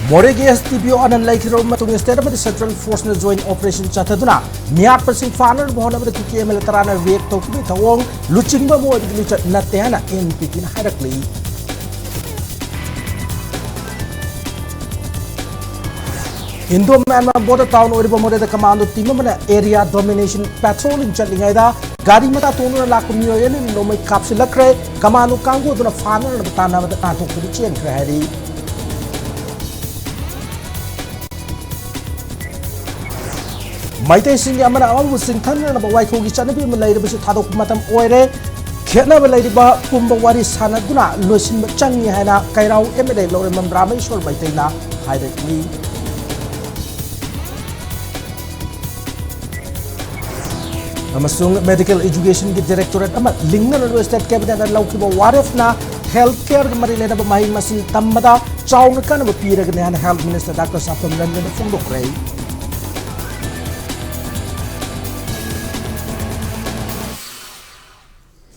More gas TPO and like Rome state of the Central Force Joint Operation Chataduna, Miat Passing Farmer, one of the Kiki Militarana Viet Toki, Tawong, Luchimba Moy, Natana in Pikin Harakli. Indo Myanmar border town or the command of team area domination patrol in Chatlingaida, Garimata Tono Lacumio and no make capsule cray, Kamanu Kango to the farmer of the Tana of the Anto Kurichi and Krahari. Maite Singh Amana always in Thunder about White Hogi Chanabi Malay, which is Tadok Matam Oire, Kena Maladiba, Kumbawari Sanaduna, Lusin Changi Hana, Kairao, Emede, Lorem Bramish or Baitena, Hiding. Amasung Medical Education Directorate Amat Lingan State Cabinet and Laukiba Warefna Healthcare Marilena Mahi Masin Tamada Chong Kan of Piragan Health Minister Dr. Sapam London from the Cray.